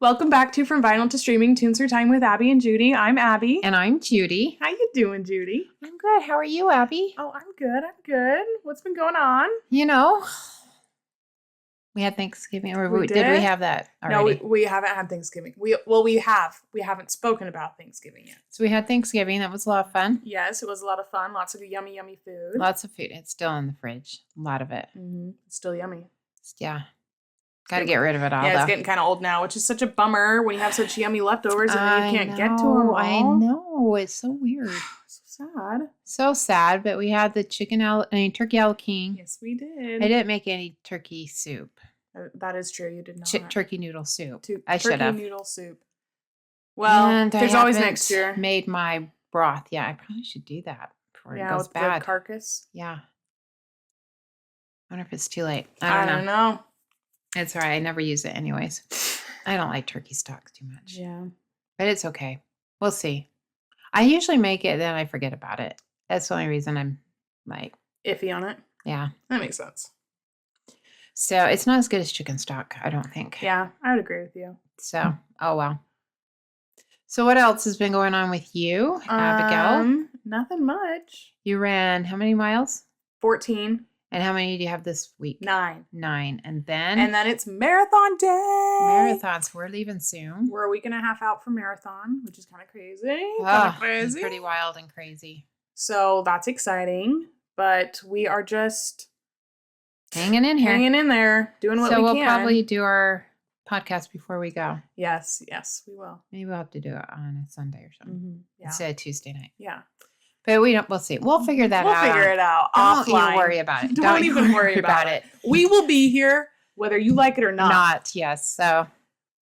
Welcome back to From Vinyl to Streaming, Tunes Through Time with Abby and Judy. I'm Abby. And I'm Judy. How you doing, Judy? I'm good. How are you, Abby? Oh, I'm good. What's been going on? You know, we had Thanksgiving. Or We did we did? have that already? No, we haven't had Thanksgiving. We have. We haven't spoken about Thanksgiving yet. So we had Thanksgiving. That was a lot of fun. Yes, it was a lot of fun. Lots of yummy food. Lots of food. It's still in the fridge. A lot of it. Mm-hmm. It's still yummy. Yeah. Got to get rid of it all. Yeah, though. it's getting kind of old now, which is such a bummer when you have such yummy leftovers and then you can't get to them all. I know. It's so weird. So sad. So sad. But we had the turkey al king. Yes, we did. I didn't make any turkey soup. That is true. You did not. Turkey noodle soup. I should have. Turkey noodle soup. Well, and there's always next year. Made my broth. Yeah, I probably should do that before it goes bad. The carcass. Yeah. I wonder if it's too late. I don't know. It's all right. I never use it anyways. I don't like turkey stock too much. Yeah. But it's okay. We'll see. I usually make it, then I forget about it. That's the only reason I'm like iffy on it. Yeah. That makes sense. So it's not as good as chicken stock, I don't think. Yeah, I would agree with you. So, oh well. So what else has been going on with you, Abigail? Nothing much. You ran how many miles? 14. And how many do you have this week? 9. 9. And then it's marathon day. Marathons. We're leaving soon. We're a week and a half out from marathon, which is kind of crazy. It's pretty wild and crazy. So that's exciting. But we are just hanging in here. Hanging in there. Doing what we can. So we'll probably do our podcast before we go. Yes, we will. Maybe we'll have to do it on a Sunday or something. Mm-hmm. Yeah. Instead of Tuesday night. Yeah. But we'll see. We'll figure that out. We'll figure it out. Don't even worry about it. Don't even worry about it. We will be here whether you like it or not. Yes. So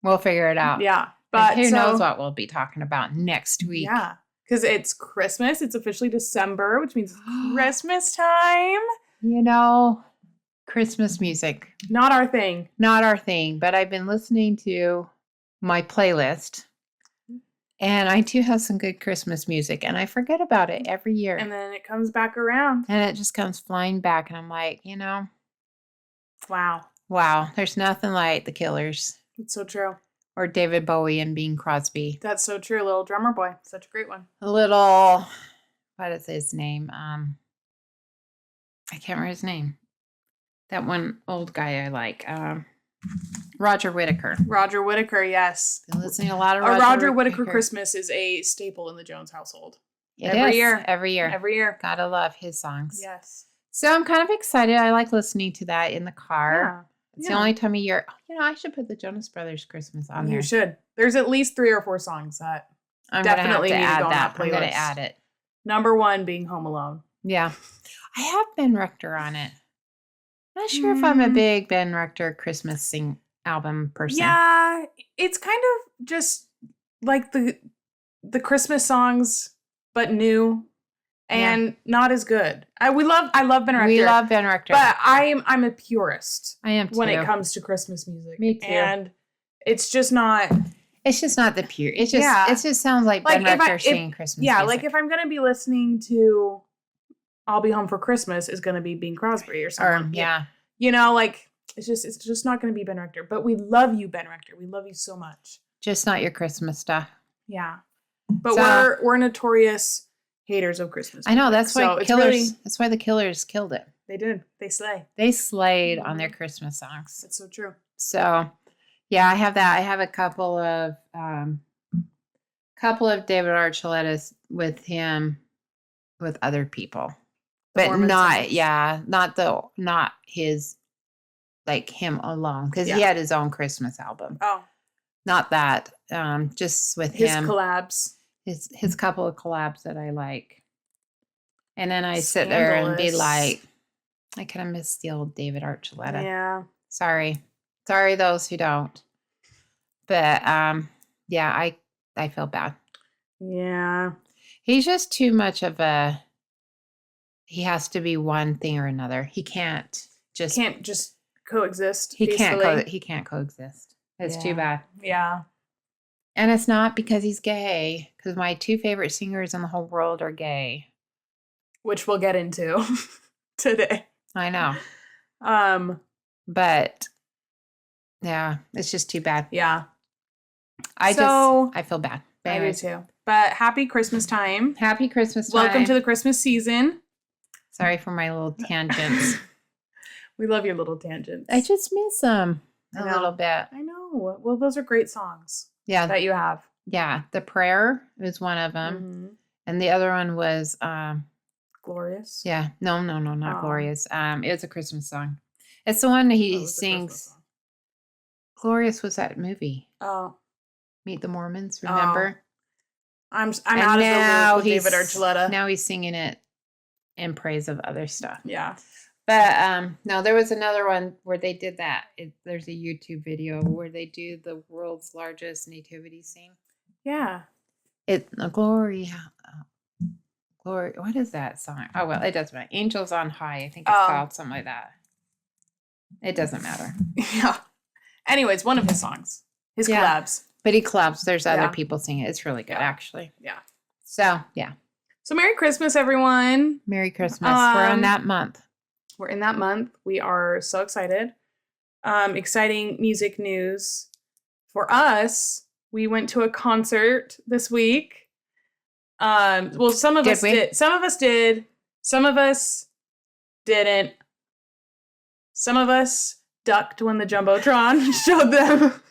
we'll figure it out. Yeah. But who knows what we'll be talking about next week. Yeah. Because it's Christmas. It's officially December, which means Christmas time. You know, Christmas music. Not our thing. Not our thing. But I've been listening to my playlist. And I do have some good Christmas music, and I forget about it every year. And then it comes back around. And it just comes flying back, and I'm like, Wow. There's nothing like the Killers. It's so true. Or David Bowie and Bing Crosby. That's so true. Little Drummer Boy. Such a great one. What is his name? I can't remember his name. That one old guy I like. Roger Whittaker. Roger Whittaker, yes. Been listening to a lot of Roger Whittaker Christmas is a staple in the Jones household. Every year. Every year. Gotta love his songs. Yes. So I'm kind of excited. I like listening to that in the car. Yeah. It's the only time of year. I should put the Jonas Brothers Christmas on there. You should. There's at least 3 or 4 songs that I'm definitely gonna have need to to add go on that playlist. I'm going to add it. Number 1 being Home Alone. Yeah. I have Ben Rector on it. Not sure if I'm a big Ben Rector Christmas album person. Yeah, it's kind of just like the Christmas songs, but new and not as good. I love Ben Rector. We love Ben Rector, but I'm a purist. I am too. When it comes to Christmas music. Me too. And it's just not. It's just not the pure. It just sounds like Ben Rector singing Christmas. Yeah, music. like if I'm gonna be listening to "I'll Be Home for Christmas" is gonna be Bing Crosby or something. Yeah. It's just not going to be Ben Rector. But we love you, Ben Rector. We love you so much. Just not your Christmas stuff. Yeah, but we're notorious haters of Christmas. I know that's why that's why the Killers killed it. They did. They slay. They slayed on their Christmas songs. That's so true. So, yeah, I have that. I have a couple of David Archuleta's with him, with other people. But not his, like him alone, because he had his own Christmas album. Oh, not that. Just with his him, collabs, his couple of collabs that I like, and then I sit there and be like, I kind of miss the old David Archuleta. Yeah, sorry, those who don't. But I feel bad. Yeah, he's just too much of a. He has to be one thing or another. He can't just coexist. He can't coexist. It's too bad. Yeah. And it's not because he's gay, because my 2 favorite singers in the whole world are gay. Which we'll get into today. I know. But yeah, it's just too bad. Yeah. I feel bad. But I do anyways, too. But happy Christmas time. happy Christmas time. Welcome to the Christmas season. Sorry for my little tangents. We love your little tangents. I just miss them I a know. little bit. I know. Well, those are great songs Yeah. that you have. Yeah. The Prayer is one of them. Mhm. And the other one was, Glorious. yeah. No, not Oh. Glorious. It's a Christmas song. It's the one Oh, he it's a Christmas sings. song. Glorious was that movie. Oh. Meet the Mormons, remember? I'm And out of the now loop with David Archuleta. Now he's singing it in praise of other stuff. Yeah. But no, there was another one where they did that. There's a YouTube video where they do the world's largest nativity scene. Yeah. Glory. What is that song? Oh well, it doesn't matter. Angels on High, I think it's called something like that. It doesn't matter. Yeah. Anyways, one of his songs. His collabs. But he collabs. There's other Yeah. people singing it. It's really good, actually. Yeah. So yeah. So Merry Christmas, everyone. Merry Christmas. We're in that month. We're in that month. We are so excited. Exciting music news for us. We went to a concert this week. Well, some of us did. Some of us did. Some of us didn't. Some of us ducked when the Jumbotron showed them.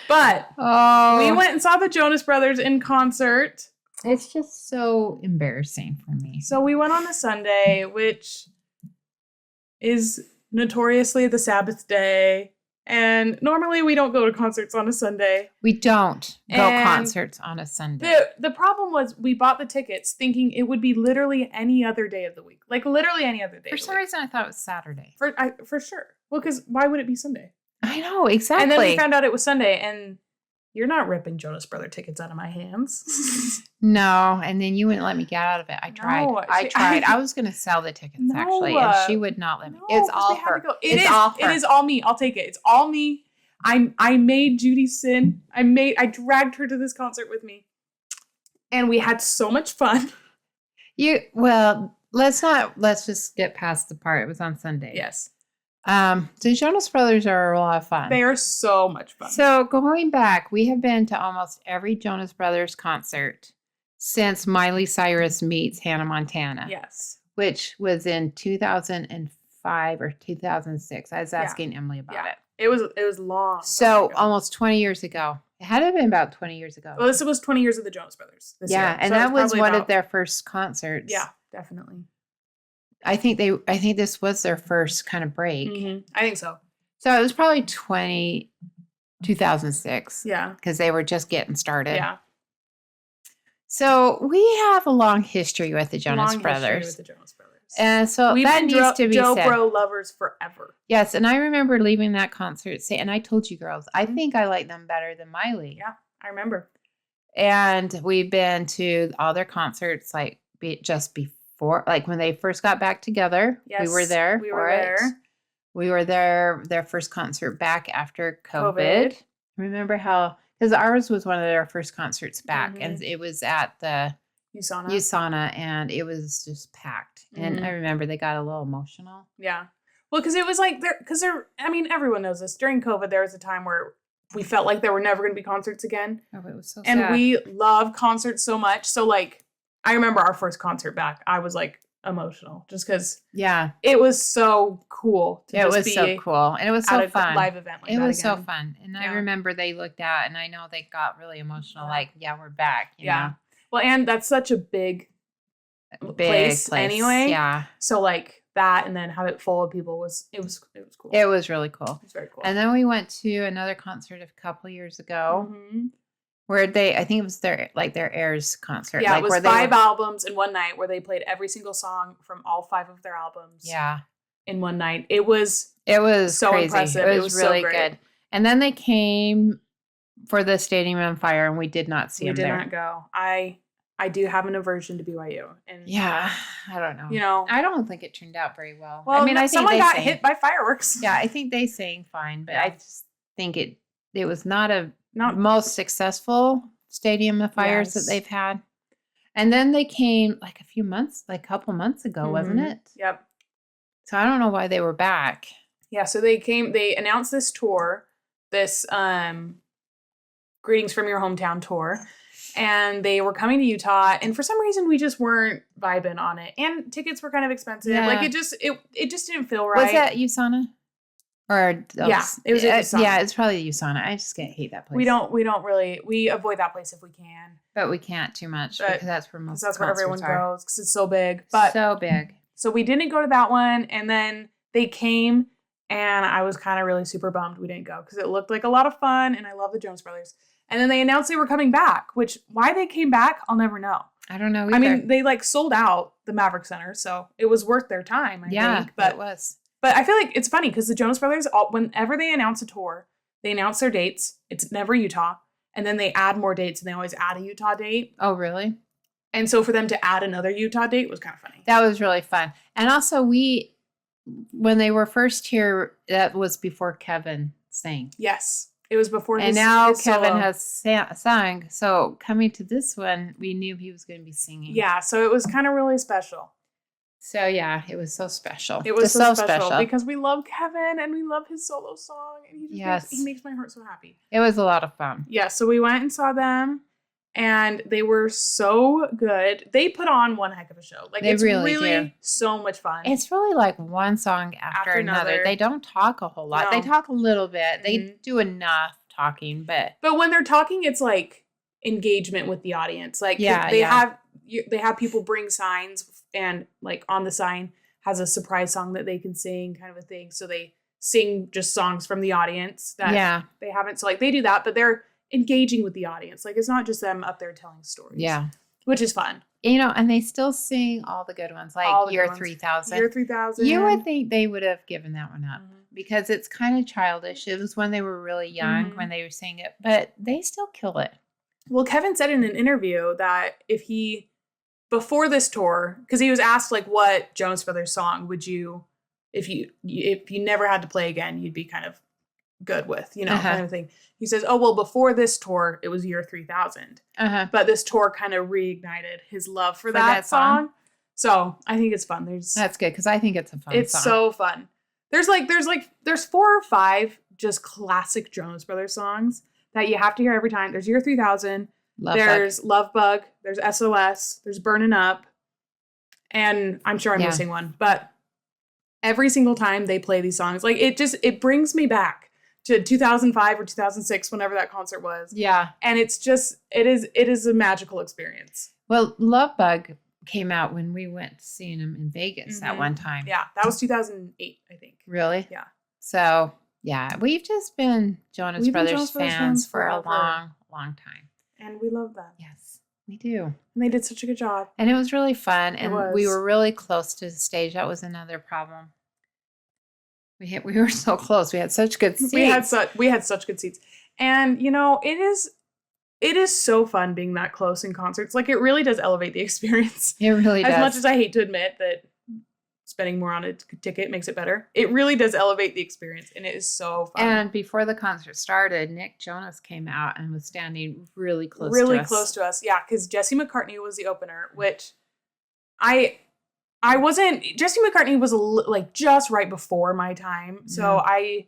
But we went and saw the Jonas Brothers in concert. It's just so embarrassing for me. So we went on a Sunday, which is notoriously the Sabbath day. And normally we don't go to concerts on a Sunday. We don't go concerts on a Sunday. The problem was we bought the tickets thinking it would be literally any other day of the week. Like literally any other day. For some reason, I thought it was Saturday. For sure. Well, because why would it be Sunday? I know, exactly. And then we found out it was Sunday, and you're not ripping Jonas Brother tickets out of my hands. No, and then you wouldn't let me get out of it. I tried. No, I tried. I was going to sell the tickets, actually, and she would not let me. It's all her. It's all her. It is all me. I'll take it. It's all me. I made Judy sin. I dragged her to this concert with me. And we had so much fun. Let's just get past the part. It was on Sunday. Yes. The Jonas Brothers are a lot of fun. They are so much fun. So going back, we have been to almost every Jonas Brothers concert since Miley Cyrus meets Hannah Montana. Yes. Which was in 2005 or 2006. I was asking Emily about it. It was long. So almost 20 years ago. It had to have been about 20 years ago. Well, this was 20 years of the Jonas Brothers this year. And so that was one of their first concerts. Yeah, definitely. I think this was their first kind of break. Mm-hmm. I think so. So it was probably 2006. Yeah. Because they were just getting started. Yeah. So we have a long history with the Jonas Brothers. And so we've that been needs to be said. Bro lovers forever. Yes, and I remember leaving that concert and I told you girls, I think I like them better than Miley. Yeah, I remember. And we've been to all their concerts just before, like when they first got back together. Yes, we were there we for were it. there. We were there, their first concert back after COVID. Remember how, because ours was one of their first concerts back, and it was at the USANA, and it was just packed. And I remember they got a little emotional. Yeah. Well, because it was like, I mean, everyone knows this. During COVID, there was a time where we felt like there were never going to be concerts again. Oh, it was so sad. sad. We love concerts so much. So, like, I remember our first concert back. I was, like, emotional just because it was so cool. It was so cool. And it was so fun. Live event like it that was again. so fun. And I remember they looked out, and I know they got really emotional. Like, we're back. You know? Well, and that's such a big place anyway. Yeah. So like that, and then have it full of people was cool. It was really cool. It was very cool. And then we went to another concert a couple years ago, where I think it was their Airs concert. Yeah, it was 5 albums in one night, where they played every single song from all 5 of their albums. Yeah. In one night, it was so crazy. Impressive. It was really so good. And then they came for the Stadium on Fire, and we did not see them there. We did not go. I do have an aversion to BYU, and I don't know. You know, I don't think it turned out very well. Well, I mean, I think someone got hit by fireworks. Yeah, I think they sang fine, but I just think it was not most successful Stadium of Fires that they've had. And then they came like a couple months ago, wasn't it? Yep. So I don't know why they were back. Yeah, so they announced this tour, this Greetings from Your Hometown tour. And they were coming to Utah, and for some reason we just weren't vibing on it. And tickets were kind of expensive. Yeah. Like it just didn't feel right. Was that USANA? Or yeah, it was at USANA. Yeah, it's probably USANA. I just hate that place. We avoid that place if we can. But we can't too much because that's where everyone goes because it's so big. So big. So we didn't go to that one, and then they came, and I was kind of really super bummed we didn't go because it looked like a lot of fun, and I love the Jonas Brothers. And then they announced they were coming back, which why they came back, I'll never know. I don't know either. I mean, they like sold out the Maverick Center, so it was worth their time, I think. But it was. But I feel like it's funny because the Jonas Brothers, whenever they announce a tour, they announce their dates. It's never Utah. And then they add more dates, and they always add a Utah date. Oh, really? And so for them to add another Utah date was kind of funny. That was really fun. And also when they were first here, that was before Kevin sang. Yes. It was before his now his Kevin solo. Has sung. So coming to this one, we knew he was going to be singing. Yeah, so it was kind of really special. So yeah, it was so special. It was so special because we love Kevin and we love his solo song, and he makes my heart so happy. It was a lot of fun. Yeah, so we went and saw them, and they were so good. They put on one heck of a show. Like it's really so much fun. It's really like one song after another. They don't talk a whole lot. No. They talk a little bit. They do enough talking, but when they're talking, it's like engagement with the audience. Like they have people bring signs, and like on the sign has a surprise song that they can sing, kind of a thing. So they sing just songs from the audience that they haven't. So like they do that, but they're engaging with the audience. Like it's not just them up there telling stories. Yeah. Which is fun. And they still sing all the good ones, like Year 3000. Year 3000. You would think they would have given that one up because it's kind of childish. It was when they were really young when they were singing it, but they still kill it. Well, Kevin said in an interview that before this tour, because he was asked like what Jonas Brothers song would you, if you never had to play again, you'd be kind of good with, kind of thing. He says, oh, well, before this tour, it was Year 3000. But this tour kind of reignited his love for that song. So I think it's fun. That's good because I think it's a fun song. It's so fun. There's 4 or 5 just classic Jonas Brothers songs that you have to hear every time. There's Year 3000. There's Love Bug. There's SOS. There's Burnin' Up. And I'm sure I'm missing one. But every single time they play these songs, like it brings me back to 2005 or 2006, whenever that concert was. Yeah. And it is a magical experience. Well, Love Bug came out when we went seeing him in Vegas at one time. Yeah. That was 2008, I think. Really? Yeah. So, yeah, we've just been Jonas Brothers fans for a long, long time. And we love them. Yes, we do. And they did such a good job. And it was really fun. And we were really close to the stage. That was another problem. We were so close. We had such good seats. We had such good seats. And it is so fun being that close in concerts. Like it really does elevate the experience. It really does. As much as I hate to admit that spending more on a ticket makes it better, it really does elevate the experience, and it is so fun. And before the concert started, Nick Jonas came out and was standing really close to us. Yeah, because Jesse McCartney was the opener, which I wasn't. Jesse McCartney was like just right before my time, so I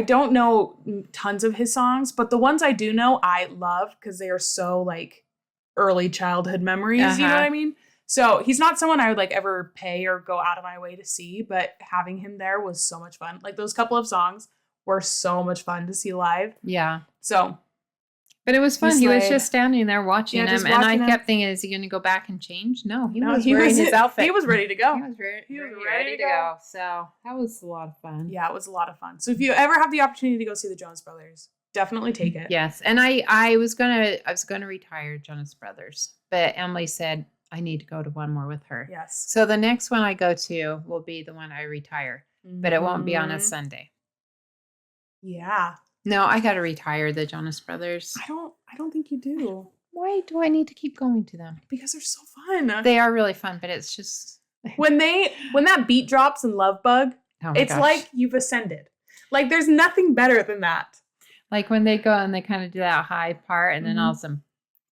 don't know tons of his songs, but the ones I do know I love because they are so like early childhood memories. You know what I mean? So he's not someone I would like ever pay or go out of my way to see, but having him there was so much fun. Like those couple of songs were so much fun to see live. Yeah. So. But it was fun. He was just standing there watching him. And I kept thinking, is he going to go back and change? No, he was wearing his outfit. He was ready to go. He was ready to go. So that was a lot of fun. Yeah, it was a lot of fun. So if you ever have the opportunity to go see the Jonas Brothers, definitely take it. Yes. And I was gonna retire Jonas Brothers, but Emily said I need to go to one more with her. Yes. So the next one I go to will be the one I retire, but it won't be on a Sunday. Yeah. No, I got to retire the Jonas Brothers. I don't think you do. Why do I need to keep going to them? Because they're so fun. They are really fun, but it's just when that beat drops in Love Bug, it's like you've ascended. Like there's nothing better than that. Like when they go and they kind of do that high part, and then all of a sudden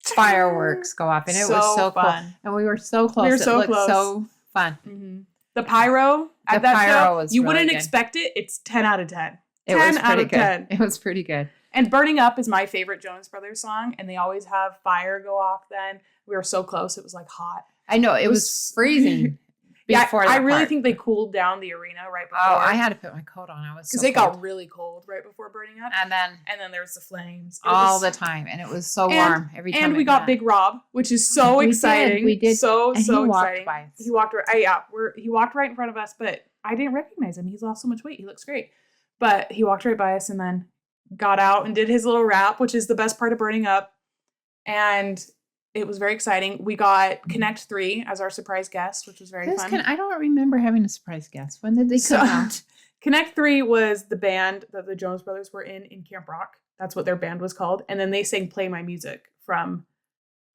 fireworks go off, and it was so fun. Cool. And we were so close. We were so close. So fun. The pyro was you really wouldn't good. expect it. It's 10 out of 10. It was pretty good. It was pretty good. And Burning Up is my favorite Jonas Brothers song, and they always have fire go off then. We were so close. It was like hot. I know. It was freezing. Before I really think they cooled down the arena right before. Oh, I had to put my coat on. I was because they got really cold right before Burning Up, and then there was the flames all the time, and it was so warm every time. And we got Big Rob, which is so exciting. We did so exciting. Walked by us. He walked right. He walked right in front of us, but I didn't recognize him. He's lost so much weight. He looks great, but he walked right by us and then got out and did his little rap, which is the best part of Burning Up, and it was very exciting. We got Connect 3 as our surprise guest, which was very fun. I don't remember having a surprise guest. When did they come out? Connect 3 was the band that the Jonas Brothers were in Camp Rock. That's what their band was called. And then they sang Play My Music from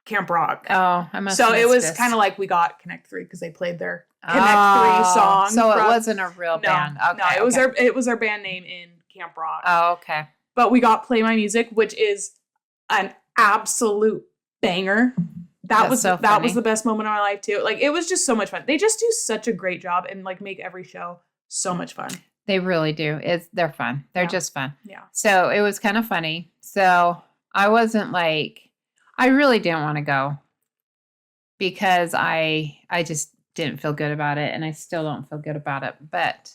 Camp Rock. Oh, I must So it was kind of like we got Connect 3 because they played their Connect 3 song. So it wasn't a real band. Okay, no, it was our band name in Camp Rock. Oh, okay. But we got Play My Music, which is an absolute banger. That was the best moment of my life too. Like it was just so much fun. They just do such a great job and like make every show so much fun. They really do. They're fun. They're just fun. Yeah. So it was kind of funny. So I wasn't like, I really didn't want to go because I just didn't feel good about it, and I still don't feel good about it. But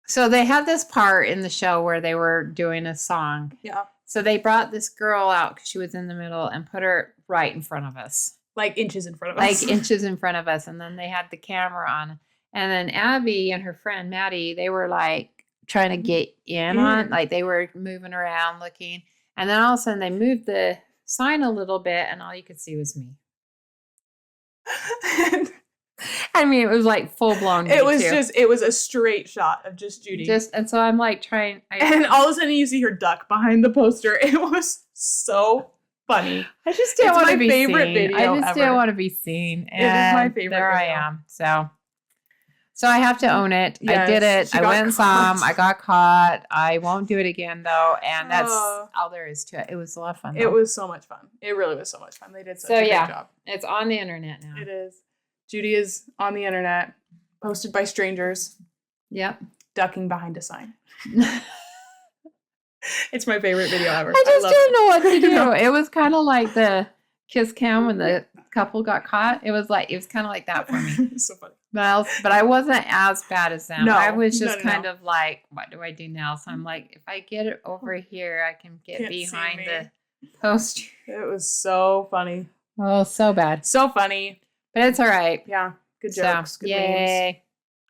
so they had this part in the show where they were doing a song. Yeah. So they brought this girl out because she was in the middle and put her right in front of us. Like inches in front of us. Like inches in front of us. And then they had the camera on. And then Abby and her friend Maddie, they were like trying to get in on, like they were moving around looking. And then all of a sudden they moved the sign a little bit and all you could see was me. I mean, it was like full blown. It was a straight shot of just Judy. And so I'm like and all of a sudden you see her duck behind the poster. It was so funny. I just didn't want to be seen. Video I just didn't want to be seen. And it is my favorite. There video. I am. So I have to own it. Yes, I did it. I went and saw him. I got caught. I won't do it again though. And that's all there is to it. It was a lot of fun. Though. It was so much fun. It really was so much fun. They did such a great job. It's on the internet now. It is. Judy is on the internet, posted by strangers. Yep. Ducking behind a sign. It's my favorite video ever. I just didn't know what to do. It was kind of like the kiss cam when the couple got caught. It was kind of like that for me. So funny. But I wasn't as bad as them. No, I was just kind of like, what do I do now? So I'm like, if I get it over here, I can get behind the poster. It was so funny. Oh, so bad. So funny. But it's all right. Yeah. Good jokes. Good yay. Memes.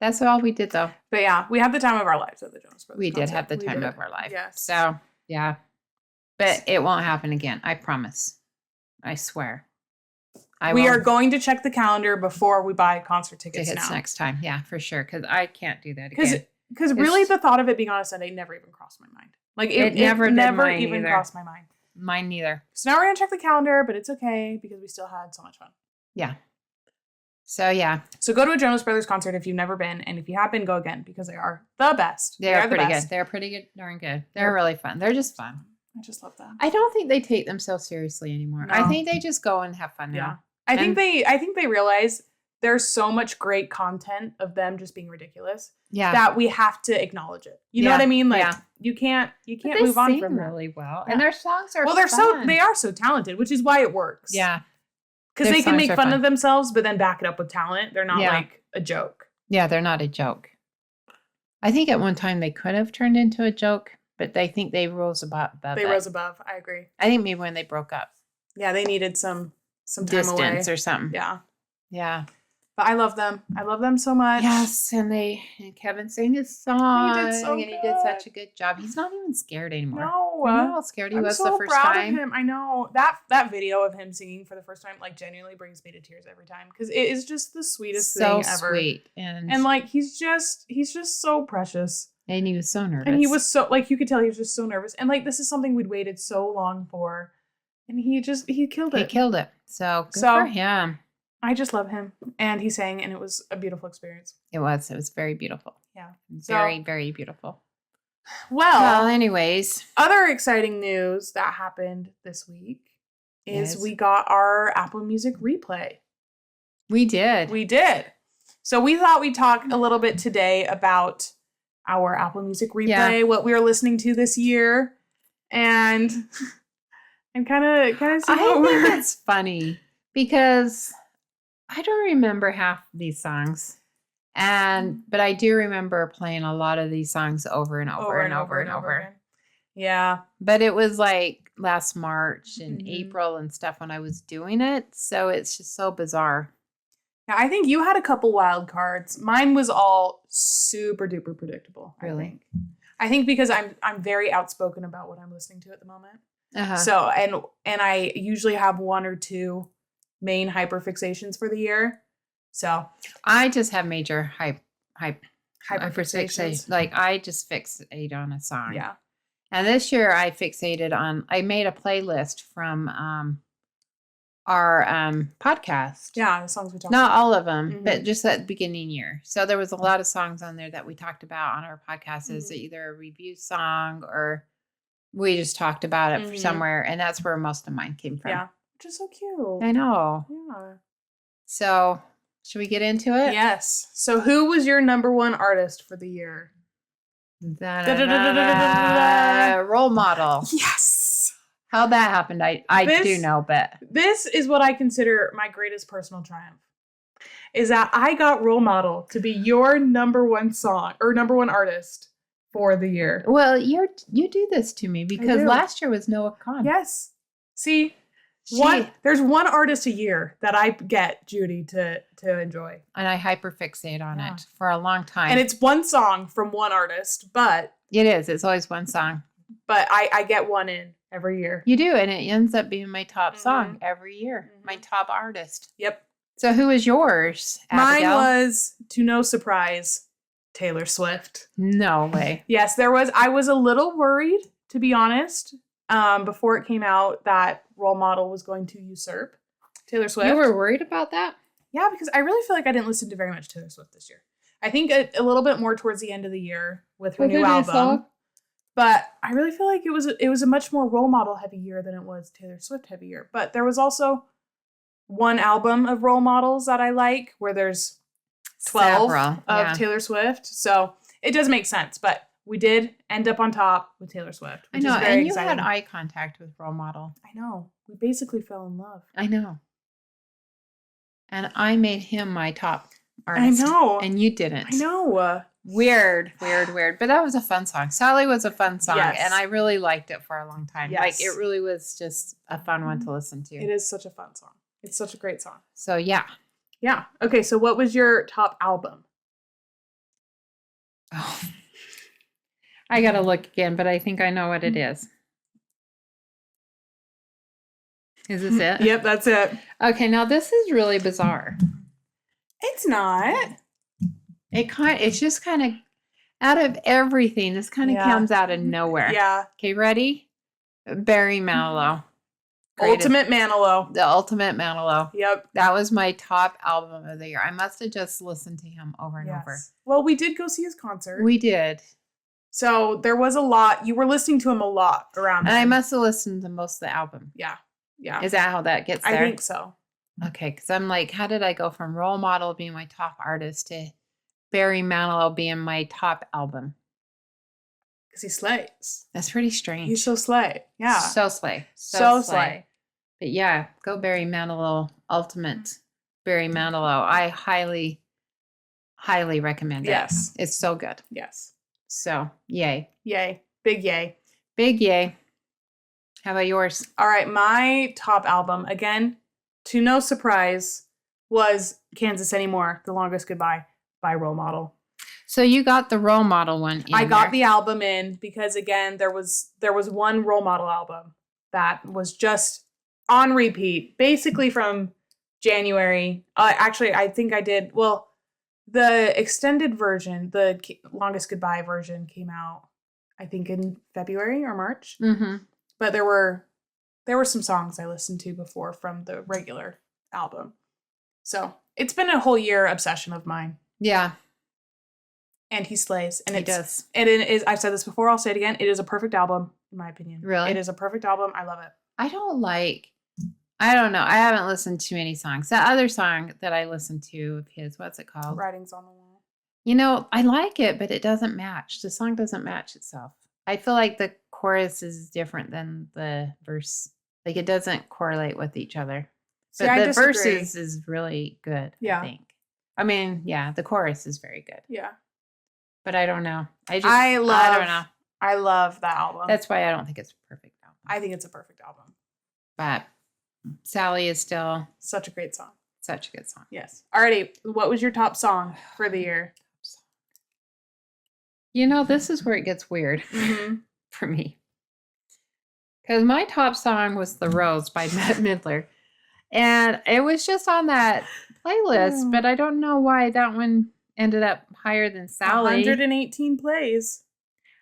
That's all we did, though. But yeah, we had the time of our lives at the Jonas Brothers. We did have the time of our life. Yes. So, yeah. But it won't happen again. I promise. I swear. We are going to check the calendar before we buy concert tickets now. Next time. Yeah, for sure. Because I can't do that again. Because really the thought of it being on a Sunday never even crossed my mind. Like it never even crossed my mind. Mine neither. So now we're going to check the calendar, but it's okay because we still had so much fun. Yeah. So, yeah. So go to a Jonas Brothers concert if you've never been. And if you have been, go again because they are the best. They are pretty good. They're pretty good. Darn good. They're really fun. They're just fun. I just love that. I don't think they take themselves seriously anymore. No. I think they just go and have fun now. Yeah. I think they realize there's so much great content of them just being ridiculous. Yeah. That we have to acknowledge it. You know what I mean? Like you can't move on from that. Really well. And their songs are they are so talented, which is why it works. Yeah. Because they can make fun of themselves, but then back it up with talent. They're not like a joke. Yeah, they're not a joke. I think at one time they could have turned into a joke, but I think they rose above They rose above. I agree. I think maybe when they broke up. Yeah, they needed some time distance away. Or something. Yeah. Yeah. But I love them. I love them so much. Yes, and Kevin sang his song. He did so good. He did such a good job. He's not even scared anymore. No. You know how scared he was the first time? I'm so proud time? of him. I know. That video of him singing for the first time like genuinely brings me to tears every time because it is just the sweetest thing ever. So sweet. And like he's just so precious. And he was so nervous. And he was so like you could tell he was just so nervous. And like this is something we'd waited so long for. And he killed it. He killed it. So good for him. I just love him. And he sang, and it was a beautiful experience. It was very beautiful. Yeah. Very, very beautiful. Well, anyways. Other exciting news that happened this week is we got our Apple Music replay. We did. So we thought we'd talk a little bit today about our Apple Music replay, what we were listening to this year. and kind of see I think it's funny because I don't remember half these songs. But I do remember playing a lot of these songs over and over and over again. Yeah. But it was like last March and April and stuff when I was doing it. So it's just so bizarre. Yeah, I think you had a couple wild cards. Mine was all super duper predictable. Really? I think because I'm very outspoken about what I'm listening to at the moment. Uh-huh. So and I usually have one or two main hyperfixations for the year. So I just have major hyperfixations. Like I just fixate on a song. Yeah. And this year I fixated on. I made a playlist from our podcast. Yeah, the songs we talked. Not all of them, but just at the beginning year. So there was a lot of songs on there that we talked about on our podcast. Is either a review song or we just talked about it somewhere, and that's where most of mine came from. Yeah, which is so cute. I know. Yeah. So, should we get into it? Yes. So, who was your number one artist for the year? Role Model. Yes. How that happened, I do know, but this is what I consider my greatest personal triumph. Is that I got Role Model to be your number one song or number one artist for the year. Well, you do this to me because last year was Noah Kahan. Yes. See, there's one artist a year that I get Judy to enjoy. And I hyperfixate on it for a long time. And it's one song from one artist, but it is. It's always one song. But I get one in every year. You do, and it ends up being my top song every year. My top artist. Yep. So who was yours, Abigail? Mine was, to no surprise, Taylor Swift. No way. Yes, there was. I was a little worried, to be honest, before it came out that Role Model was going to usurp Taylor Swift. You were worried about that? Yeah, because I really feel like I didn't listen to very much Taylor Swift this year. I think a little bit more towards the end of the year with her new album. But I really feel like it was a much more Role Model heavy year than it was Taylor Swift heavy year. But there was also one album of Role Models that I like where there's 12 of Taylor Swift. So it does make sense. But we did end up on top with Taylor Swift. Which is very exciting. You had eye contact with Role Model. I know. We basically fell in love. I know. And I made him my top artist. I know. And you didn't. I know. Weird. But that was a fun song. Sally was a fun song. Yes. And I really liked it for a long time. Yes. Like, it really was just a fun one to listen to. It is such a fun song. It's such a great song. So, yeah. Yeah. Okay, so what was your top album? Oh. I got to look again, but I think I know what it is. Is this it? Yep, that's it. Okay, now this is really bizarre. It's not. It's just kind of out of everything. This kind of comes out of nowhere. Yeah. Okay, ready? Barry Manilow. Ultimate Manilow. The Ultimate Manilow. Yep. That was my top album of the year. I must have just listened to him over and over. Well, we did go see his concert. We did. So there was a lot. You were listening to him a lot around. And I must have listened to most of the album. Yeah. Yeah. Is that how that gets there? I think so. Okay, because I'm like, how did I go from Role Model being my top artist to Barry Manilow being my top album? Because he slays. That's pretty strange. He's so slay. Yeah. So slay. So slay. But yeah, go Barry Manilow, Ultimate Barry Manilow. I highly, highly recommend it. Yes. It's so good. Yes. So, yay. Yay. Big yay. Big yay. How about yours? All right, my top album, again, to no surprise, was Kansas Anymore, The Longest Goodbye by Role Model. So you got the Role Model one in I got the album in because, again, there was one Role Model album that was just on repeat, basically from January. Actually, I think I did, well, the extended version, the Longest Goodbye version came out, I think, in February or March. Mm-hmm. But there were some songs I listened to before from the regular album. So it's been a whole year obsession of mine. Yeah. And he slays. And he does. And it is, I've said this before, I'll say it again. It is a perfect album, in my opinion. Really? It is a perfect album. I love it. I don't know. I haven't listened to many songs. That other song that I listened to of his, what's it called? Writings on the Wall. You know, I like it, but it doesn't match. The song doesn't match itself. I feel like the chorus is different than the verse. Like it doesn't correlate with each other. See, But the verses is really good, Yeah. I think. I mean, yeah, the chorus is very good. Yeah. But I don't know. I don't know. I love that album. That's why I don't think it's a perfect album. I think it's a perfect album. But Sally is still such a great song. Such a good song. Yes. Alrighty. What was your top song for the year? You know, this is where it gets weird for me. Because my top song was The Rose by Bette Midler. And it was just on that playlist, but I don't know why that one ended up higher than Sally. 118 plays.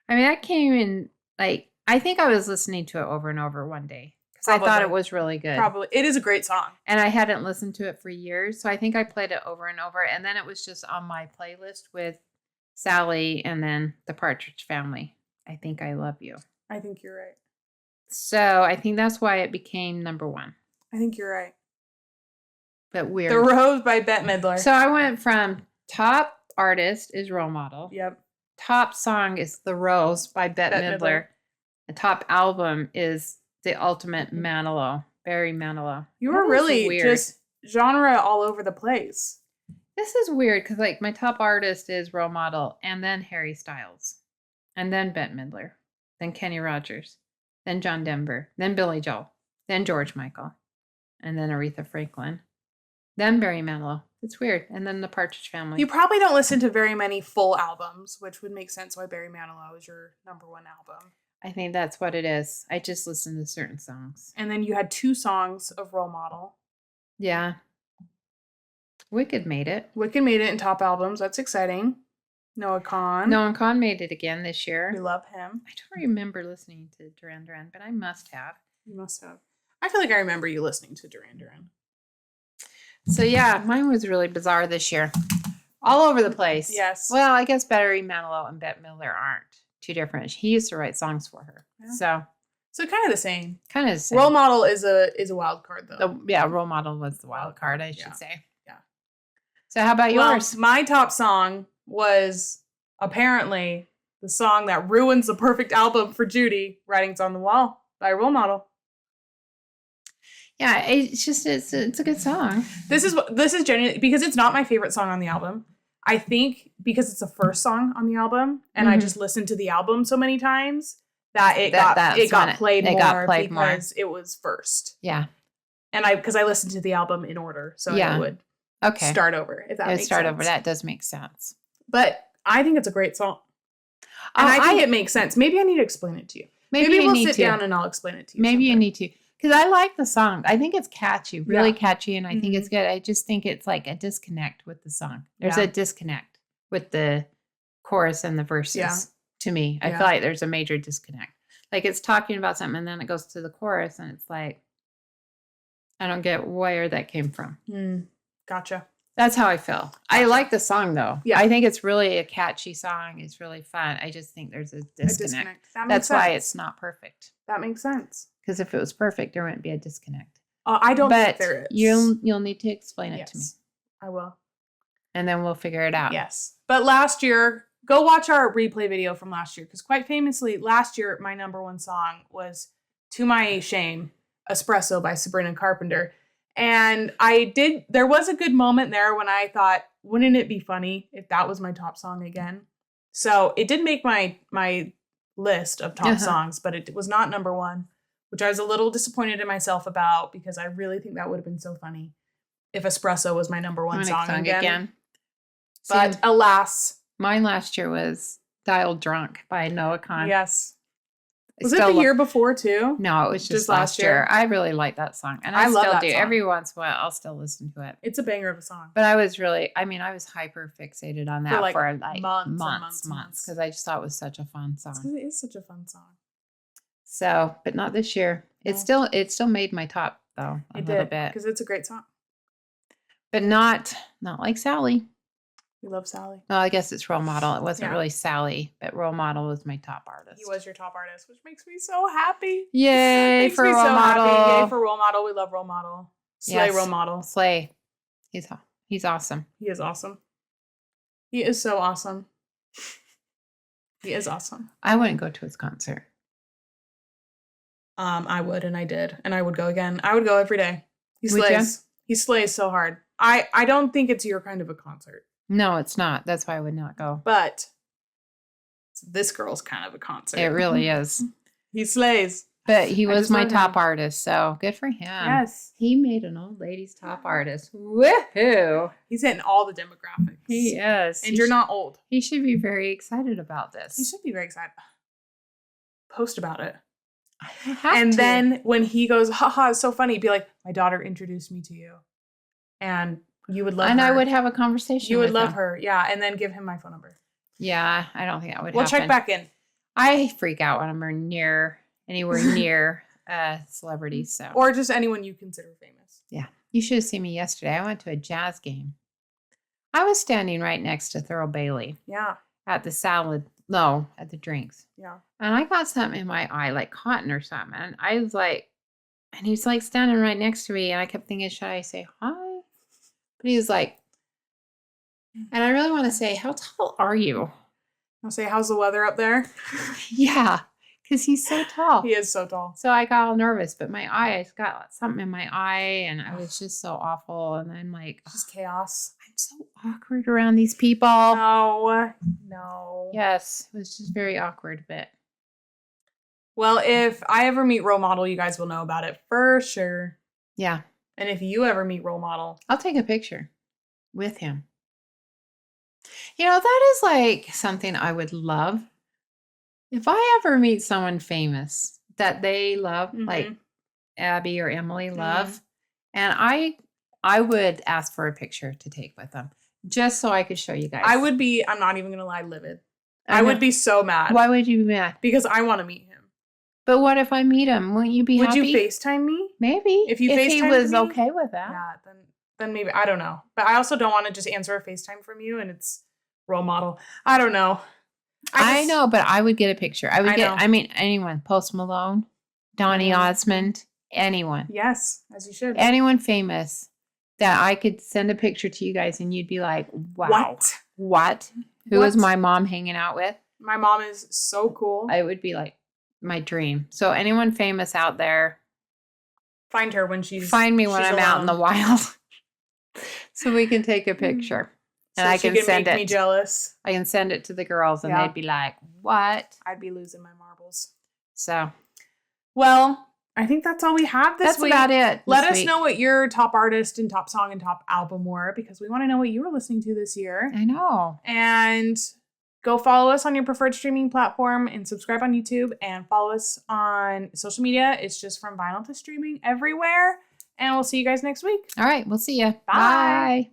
I mean, that came in, like, I think I was listening to it over and over one day. Because I thought it was really good. Probably. It is a great song. And I hadn't listened to it for years. So I think I played it over and over. And then it was just on my playlist with Sally and then the Partridge Family. I Think I Love You. I think you're right. So I think that's why it became number one. I think you're right. But weird. The Rose by Bette Midler. So I went from top artist is Role Model. Yep. Top song is The Rose by Bette Midler. The top album is The Ultimate Manilow. Barry Manilow. You were really just genre all over the place. This is weird because like my top artist is Role Model and then Harry Styles and then Bette Midler, then Kenny Rogers, then John Denver, then Billy Joel, then George Michael, and then Aretha Franklin, then Barry Manilow. It's weird. And then the Partridge Family. You probably don't listen to very many full albums, which would make sense why Barry Manilow is your number one album. I think that's what it is. I just listen to certain songs. And then you had 2 songs of Role Model. Yeah. Wicked made it. Wicked made it in top albums. That's exciting. Noah Kahan. Noah Kahan made it again this year. We love him. I don't remember listening to Duran Duran, but I must have. You must have. I feel like I remember you listening to Duran Duran. So yeah, mine was really bizarre this year. All over the place. Yes. Well, I guess Barry Manilow and Bette Midler aren't too different. He used to write songs for her. Yeah. So kind of the same. Kind of the same. Role Model is a wild card though. Role Model was the wild card, I should say. Yeah. So how about yours? My top song was apparently the song that ruins the perfect album for Judy, Writings on the Wall by Role Model. Yeah, it's a good song. This is genuinely because it's not my favorite song on the album. I think because it's the first song on the album, and I just listened to the album so many times that it got played more because it was first. Yeah, and because I listened to the album in order, so it would start over. If that makes sense. Over. That does make sense. But I think it's a great song, and I think it makes sense. Maybe I need to explain it to you. Maybe we'll sit down and I'll explain it to you. Maybe you need to. Because I like the song. I think it's catchy, really catchy, and I think it's good. I just think it's like a disconnect with the song. There's a disconnect with the chorus and the verses to me. I feel like there's a major disconnect. Like it's talking about something and then it goes to the chorus and it's like, I don't get where that came from. Gotcha. That's how I feel. I like the song though. Yeah. I think it's really a catchy song. It's really fun. I just think there's a disconnect. That's why it's not perfect. That makes sense. Because if it was perfect, there wouldn't be a disconnect. I don't think there is. You'll need to explain it to me. I will. And then we'll figure it out. Yes. But last year, go watch our replay video from last year. Because quite famously, last year, my number one song was, to my shame, Espresso by Sabrina Carpenter. And there was a good moment there when I thought, wouldn't it be funny if that was my top song again? So it did make my list of top songs, but it was not number one, which I was a little disappointed in myself about because I really think that would have been so funny if Espresso was my number one song again. But alas. Mine last year was Dial Drunk by Noah Kahan. Yes. Was it the year before too? No, it was just last year. I really like that song. And I still do. Song. Every once in a while, I'll still listen to it. It's a banger of a song. But I was hyper fixated on that for months. Because I just thought it was such a fun song. It is such a fun song. So, but not this year. No. It still made my top though a little bit. Because it's a great song. But not like Sally. We love Sally. Well, I guess it's Role Model. It wasn't really Sally, but Role Model was my top artist. He was your top artist, which makes me so happy. Yay for Role Model. Happy. Yay for Role Model. We love Role Model. Slay Role Model. Slay. He's awesome. He is awesome. He is so awesome. He is awesome. I wouldn't go to his concert. I would, and I did, and I would go again. I would go every day. He Would ya? slays. He slays so hard. I don't think it's your kind of a concert, No, it's not. That's why I would not go. but this girl's kind of a concert. It really is. He slays. But he I was just my learned top how. artist, so good for him. Yes. He made an old lady's top artist. Woohoo! He's hitting all the demographics. He is. And you're not old. He should be very excited about this. You should be very excited. Post about it. I have And to. then when he goes, haha, it's so funny, be like, my daughter introduced me to you. And you would love her. And I would have a conversation You would with love him. her. Yeah. And then give him my phone number. Yeah, I don't think that would We'll happen. check back in. I freak out when I'm anywhere near celebrities. So, Or just anyone you consider famous. yeah, you should have seen me yesterday. I went to a jazz game. I was standing right next to Thurl Bailey Yeah. at the at the drinks. Yeah. And I got something in my eye, like cotton or something. And I was like, and he's like standing right next to me. And I kept thinking, should I say hi? But he was like, and I really want to say, how tall are you? I'll say, how's the weather up there? Yeah, because he's so tall. He is so tall. So I got all nervous, but I got something in my eye and I was just so awful. And I'm like, Just chaos. I'm so awkward around these people. No. No. Yes, it was just very awkward, but Well, if I ever meet Role Model, you guys will know about it for sure. yeah, And if you ever meet Role Model, I'll take a picture with him. You know, that is like something I would love. If I ever meet someone famous that they love, like Mhm. Abby or Emily love, and I would ask for a picture to take with them just so I could show you guys. I would be, I'm not even going to lie, livid. I I would know. be so mad. Why would you be mad? Because I want to meet him. But what if I meet him? Wouldn't you be Would happy? you FaceTime me? Maybe. If you he FaceTimed was me? okay with that. Yeah, then maybe, I don't know. But I also don't want to just answer a FaceTime from you and it's Role Model. I don't know. I know, but I would get a picture. I know. mean, anyone. Post Malone, Donny Mhm. Osmond, anyone. Yes, as you should. Anyone famous that I could send a picture to you guys and you'd be like, wow. What? Who is What? my mom hanging out with? My mom is so cool. I would be like, my dream. So anyone famous out there, Find her when she's find me when she's I'm out in the alone. wild so we can take a picture. And So I she can send make me it. jealous. I can send it to the girls and Yeah. they'd be like, what? I'd be losing my marbles. So Well, I think that's all we have this that's week. about it. Let this us week. know what your top artist and top song and top album were because we want to know what you were listening to this year. I know. And go follow us on your preferred streaming platform and subscribe on YouTube and follow us on social media. It's just From Vinyl to Streaming everywhere. And we'll see you guys next week. All right. We'll see you. Bye. Bye.